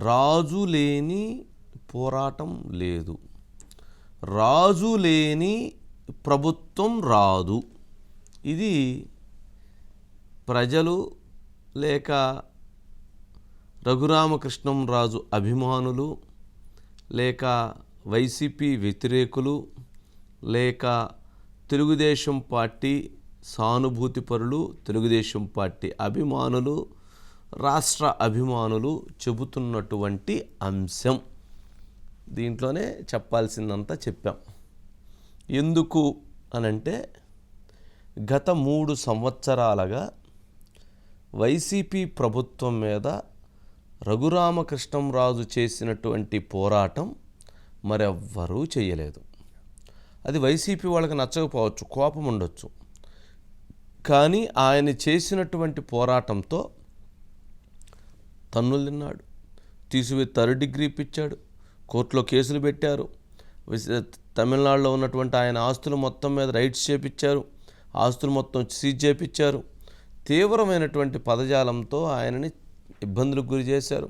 రాజు లేని పోరాటం లేదు, రాజు లేని ప్రభుత్వం రాదు. ఇది ప్రజలు లేక రఘురామకృష్ణంరాజు అభిమానులు లేక వైసీపీ వ్యతిరేకులు లేక తెలుగుదేశం పార్టీ సానుభూతిపరులు, తెలుగుదేశం పార్టీ అభిమానులు, రాష్ట్ర అభిమానులు చెబుతున్నటువంటి అంశం. దీంట్లోనే చెప్పాల్సిందంతా చెప్పాం. ఎందుకు అనంటే గత 3 సంవత్సరాలుగా వైసీపీ ప్రభుత్వం మీద రఘురామకృష్ణంరాజు చేసినటువంటి పోరాటం మరెవ్వరూ చేయలేదు. అది వైసీపీ వాళ్ళకి నచ్చకపోవచ్చు, కోపం ఉండొచ్చు. కానీ ఆయన చేసినటువంటి పోరాటంతో తన్నులు తిన్నాడు, తీసివేసి 3rd డిగ్రీ ఇప్పించాడు, కోర్టులో కేసులు పెట్టారు, తమిళనాడులో ఉన్నటువంటి ఆయన ఆస్తులు మొత్తం మీద రైట్స్ చేపించారు, ఆస్తులు మొత్తం సీజ్ చేపించారు, తీవ్రమైనటువంటి పదజాలంతో ఆయనని ఇబ్బందులకు గురి చేశారు.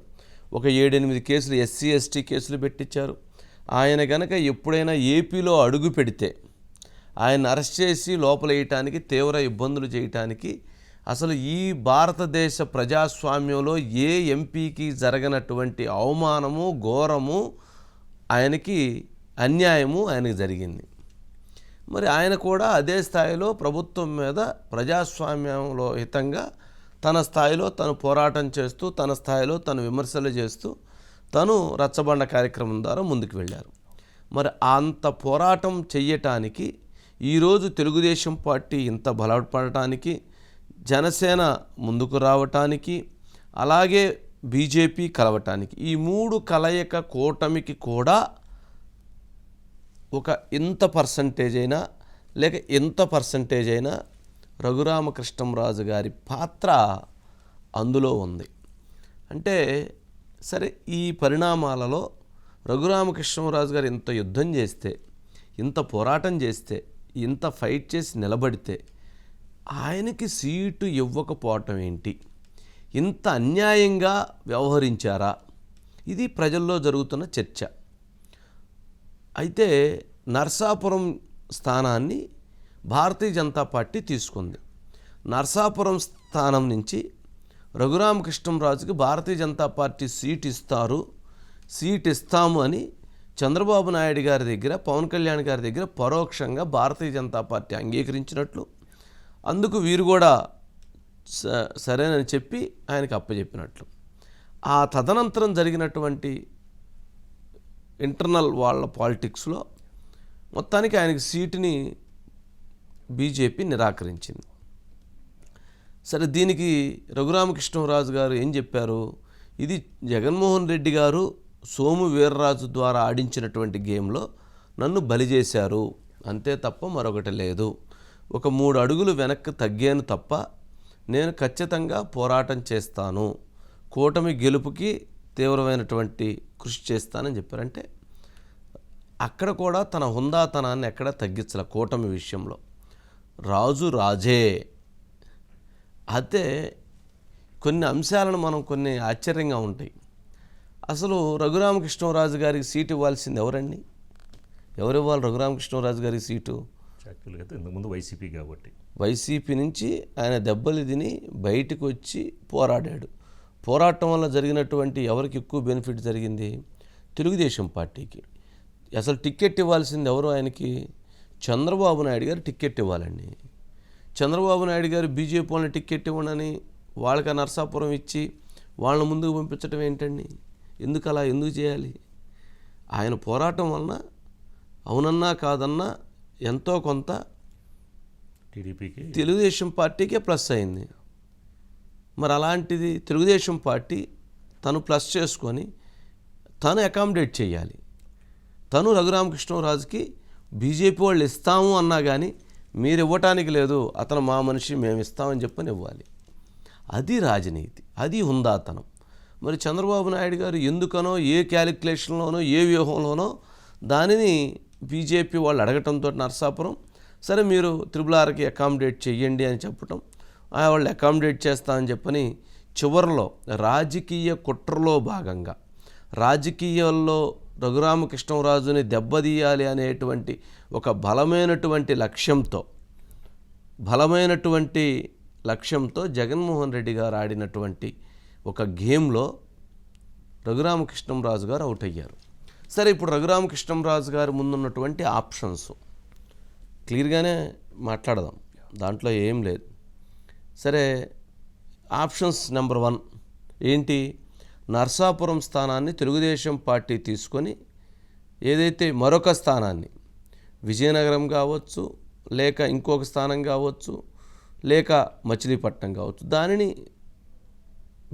ఒక 7-8 కేసులు ఎస్సీ ఎస్టీ కేసులు పెట్టించారు. ఆయన గనక ఎప్పుడైనా ఏపీలో అడుగు పెడితే ఆయన అరెస్ట్ చేసి లోపల వేయటానికి, తీవ్ర ఇబ్బందులు చేయటానికి, అసలు ఈ భారతదేశ ప్రజాస్వామ్యంలో ఏ ఎంపీకి జరగనటువంటి అవమానము, ఘోరము, ఆయనకి అన్యాయము ఆయనకి జరిగింది. మరి ఆయన కూడా అదే స్థాయిలో ప్రభుత్వం మీద ప్రజాస్వామ్యంలో హితంగా తన స్థాయిలో తను పోరాటం చేస్తూ, తన స్థాయిలో తను విమర్శలు చేస్తూ, తను రచ్చబండ కార్యక్రమం ద్వారా ముందుకు వెళ్ళారు. మరి అంత పోరాటం చెయ్యటానికి ఈరోజు తెలుగుదేశం పార్టీ ఇంత బలపడటానికి, జనసేన ముందుకు రావటానికి, అలాగే బీజేపీ కలవటానికి, ఈ 3 కలయిక కూటమికి కూడా ఒక ఇంత పర్సంటేజ్ అయినా లేక ఎంత పర్సంటేజ్ అయినా రఘురామకృష్ణంరాజు గారి పాత్ర అందులో ఉంది. అంటే సరే, ఈ పరిణామాలలో రఘురామకృష్ణంరాజు గారు ఇంత యుద్ధం చేస్తే, ఇంత పోరాటం చేస్తే, ఇంత ఫైట్ చేసి నిలబడితే ఆయనకి సీటు ఇవ్వకపోవటం ఏంటి? ఇంత అన్యాయంగా వ్యవహరించారా? ఇది ప్రజల్లో జరుగుతున్న చర్చ. అయితే నర్సాపురం స్థానాన్ని భారతీయ జనతా పార్టీ తీసుకుంది. నర్సాపురం స్థానం నుంచి రఘురామకృష్ణంరాజుకి భారతీయ జనతా పార్టీ సీట్ ఇస్తాము అని చంద్రబాబు నాయుడు గారి దగ్గర, పవన్ కళ్యాణ్ గారి దగ్గర పరోక్షంగా భారతీయ జనతా పార్టీ అంగీకరించినట్లు, అందుకు వీరు కూడా సరేనని చెప్పి ఆయనకు అప్పచెప్పినట్లు. ఆ తదనంతరం జరిగినటువంటి ఇంటర్నల్ వాళ్ళ పాలిటిక్స్లో మొత్తానికి ఆయనకి సీటుని బీజేపీ నిరాకరించింది. సరే, దీనికి రఘురామకృష్ణంరాజు గారు ఏం చెప్పారు? ఇది జగన్మోహన్ రెడ్డి గారు సోము వీర్రాజు ద్వారా ఆడించినటువంటి గేమ్లో నన్ను బలి చేశారు, అంతే తప్ప మరొకటి లేదు. ఒక 3 అడుగులు వెనక్కి తగ్గాను తప్ప నేను ఖచ్చితంగా పోరాటం చేస్తాను, కూటమి గెలుపుకి తీవ్రమైనటువంటి కృషి చేస్తానని చెప్పారంటే అక్కడ కూడా తన హుందాతనాన్ని ఎక్కడ తగ్గించాల. కూటమి విషయంలో రాజు రాజే. అయితే కొన్ని అంశాలను మనం కొన్ని ఆశ్చర్యంగా ఉంటాయి. అసలు రఘురామకృష్ణంరాజు గారికి సీటు ఇవ్వాల్సింది ఎవరండి? ఎవరు ఇవ్వాలి రఘురామకృష్ణంరాజు గారికి సీటు? ఇంతకుముందు వైసీపీ కాబట్టి వైసీపీ నుంచి ఆయన దెబ్బలు తిని బయటకు వచ్చి పోరాడాడు. పోరాటం వల్ల జరిగినటువంటి ఎవరికి ఎక్కువ బెనిఫిట్ జరిగింది? తెలుగుదేశం పార్టీకి. అసలు టికెట్ ఇవ్వాల్సింది ఎవరు ఆయనకి? చంద్రబాబు నాయుడు గారు టికెట్ ఇవ్వాలండి. చంద్రబాబు నాయుడు గారు బీజేపీ వాళ్ళని టికెట్ ఇవ్వనని వాళ్ళకి నర్సాపురం ఇచ్చి వాళ్ళని ముందుకు పంపించడం ఏంటండి? ఎందుకు చేయాలి? ఆయన పోరాటం వలన అవునన్నా కాదన్నా ఎంతో కొంత టీడీపీకి, తెలుగుదేశం పార్టీకే ప్లస్ అయింది. మరి అలాంటిది తెలుగుదేశం పార్టీ తను ప్లస్ చేసుకొని తను అకామిడేట్ చేయాలి. తను రఘురామకృష్ణంరాజుకి బీజేపీ వాళ్ళు ఇస్తాము అన్నా కానీ మీరు ఇవ్వటానికి లేదు, అతను మా మనిషి, మేము ఇస్తామని చెప్పని ఇవ్వాలి. అది రాజనీతి, అది హుందాతనం. మరి చంద్రబాబు నాయుడు గారు ఎందుకనో, ఏ క్యాలిక్యులేషన్లోనో, ఏ వ్యూహంలోనో దానిని బీజేపీ వాళ్ళు అడగటంతో నర్సాపురం సరే మీరు RRRకి అకామిడేట్ చెయ్యండి అని చెప్పటం, వాళ్ళు అకామిడేట్ చేస్తా అని చెప్పని చివరిలో రాజకీయ కుట్రలో భాగంగా రాజకీయాల్లో రఘురామకృష్ణరాజుని దెబ్బతీయాలి అనేటువంటి ఒక బలమైనటువంటి లక్ష్యంతో జగన్మోహన్ రెడ్డి గారు ఆడినటువంటి ఒక గేమ్లో రఘురామకృష్ణరాజు గారు అవుట్ అయ్యారు. సరే, ఇప్పుడు రఘురామకృష్ణరాజు గారు ముందున్నటువంటి ఆప్షన్స్ క్లియర్గానే మాట్లాడదాం, దాంట్లో ఏం లేదు. సరే, ఆప్షన్స్ నెంబర్ 1 ఏంటి? నర్సాపురం స్థానాన్ని తెలుగుదేశం పార్టీ తీసుకొని ఏదైతే మరొక స్థానాన్ని విజయనగరం కావచ్చు, లేక ఇంకొక స్థానం కావచ్చు, లేక మచిలీపట్నం కావచ్చు, దానిని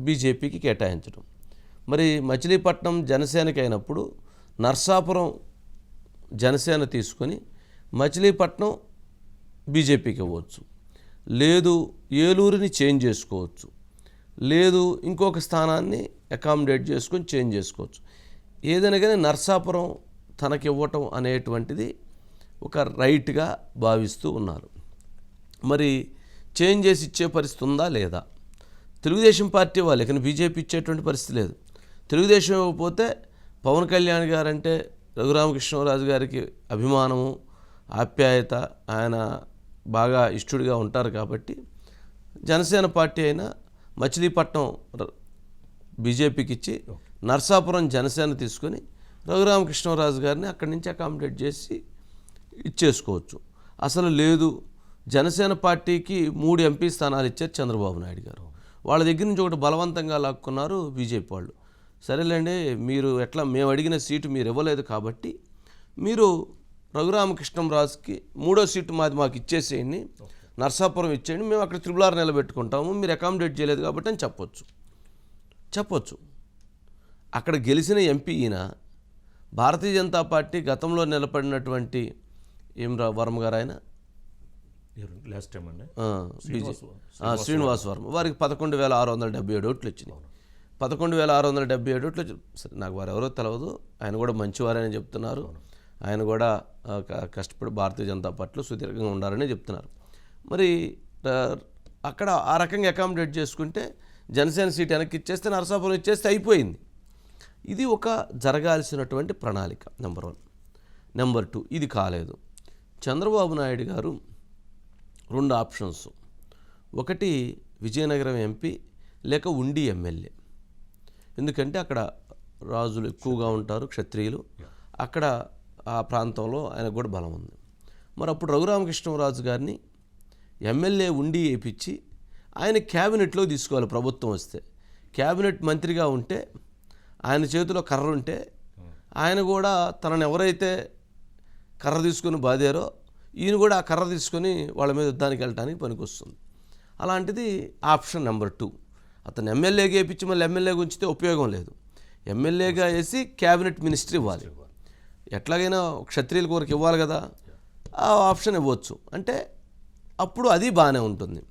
బీజేపీకి కేటాయించడం. మరి మచిలీపట్నం జనసేనకి అయినప్పుడు నర్సాపురం జనసేన తీసుకొని మచిలీపట్నం బీజేపీకి ఇవ్వచ్చు, లేదు ఏలూరుని చేంజ్ చేసుకోవచ్చు, లేదు ఇంకొక స్థానాన్ని అకామిడేట్ చేసుకొని చేంజ్ చేసుకోవచ్చు. ఏదైనా కానీ నర్సాపురం తనకి ఇవ్వటం అనేటువంటిది ఒక రైట్గా భావిస్తూ ఉన్నారు. మరి చేంజ్ చేసి ఇచ్చే పరిస్థితి ఉందా లేదా? తెలుగుదేశం పార్టీ వాళ్ళు కానీ బీజేపీ ఇచ్చేటువంటి పరిస్థితి లేదు. తెలుగుదేశం ఇవ్వకపోతే పవన్ కళ్యాణ్ గారంటే రఘురామకృష్ణరాజు గారికి అభిమానము, ఆప్యాయత, ఆయన బాగా ఇష్టడుగా ఉంటారు కాబట్టి జనసేన పార్టీ అయినా మచిలీపట్నం బీజేపీకి ఇచ్చి నర్సాపురం జనసేన తీసుకొని రఘురామకృష్ణరాజు గారిని అక్కడి నుంచి అకామిడేట్ చేసి ఇచ్చేసుకోవచ్చు. అసలు లేదు, జనసేన పార్టీకి 3 ఎంపీ స్థానాలు ఇచ్చారు చంద్రబాబు నాయుడు గారు, వాళ్ళ దగ్గర నుంచి ఒకటి బలవంతంగా లాక్కున్నారు బీజేపీ వాళ్ళు. సరేలేండి, మీరు ఎట్లా మేము అడిగిన సీటు మీరు ఇవ్వలేదు కాబట్టి మీరు రఘురామకృష్ణరాజుకి 3వ సీటు మాకు ఇచ్చేసేయండి, నర్సాపురం ఇచ్చేయండి, మేము అక్కడ త్రిబుల్ నిలబెట్టుకుంటాము, మీరు అకామిడేట్ చేయలేదు కాబట్టి అని చెప్పొచ్చు. అక్కడ గెలిచిన ఎంపీ ఈయన భారతీయ జనతా పార్టీ గతంలో నిలబడినటువంటి వర్మ గారు, ఆయన లాస్ట్ టైం అండి శ్రీనివాస్ వర్మ, వారికి 11,677 ఓట్లు వచ్చినాయి. 11,677 ఓట్లు వచ్చి, సరే నాకు వారు ఎవరో తెలియదు, ఆయన కూడా మంచివారని చెప్తున్నారు, ఆయన కూడా కష్టపడి భారతీయ జనతా పార్టీలో సుదీర్ఘంగా ఉండాలని చెప్తున్నారు. మరి అక్కడ ఆ రకంగా అకామిడేట్ చేసుకుంటే జనసేన సీట్ వెనక్కి ఇచ్చేస్తే నరసాపురం ఇచ్చేస్తే అయిపోయింది. ఇది ఒక జరగాల్సినటువంటి ప్రణాళిక నెంబర్ 1. నెంబర్ 2, ఇది కాలేదు. చంద్రబాబు నాయుడు గారు 2 ఆప్షన్స్, ఒకటి విజయనగరం ఎంపీ లేక ఉండి ఎమ్మెల్యే. ఎందుకంటే అక్కడ రాజులు ఎక్కువగా ఉంటారు, క్షత్రియులు, అక్కడ ఆ ప్రాంతంలో ఆయనకు కూడా బలం ఉంది. మరి అప్పుడు రఘురామకృష్ణరాజు గారిని ఎమ్మెల్యే ఉండి వేయించి ఆయన క్యాబినెట్లో తీసుకోవాలి. ప్రభుత్వం వస్తే క్యాబినెట్ మంత్రిగా ఉంటే ఆయన చేతిలో కర్ర ఉంటే ఆయన కూడా తనను ఎవరైతే కర్ర తీసుకొని బాధారో ఈయన కూడా ఆ కర్ర తీసుకొని వాళ్ళ మీద యుద్ధానికి వెళ్ళడానికి పనికొస్తుంది. అలాంటిది ఆప్షన్ నెంబర్ 2. అతను ఎమ్మెల్యేగా వేయించి మళ్ళీ ఎమ్మెల్యేగా ఉంచితే ఉపయోగం లేదు, ఎమ్మెల్యేగా వేసి క్యాబినెట్ మినిస్ట్రీ ఇవ్వాలి, ఎట్లాగైనా క్షత్రియుల కోరిక ఇవ్వాలి కదా, ఆ ఆప్షన్ ఇవ్వచ్చు. అంటే అప్పుడు అది బాగానే ఉంటుంది.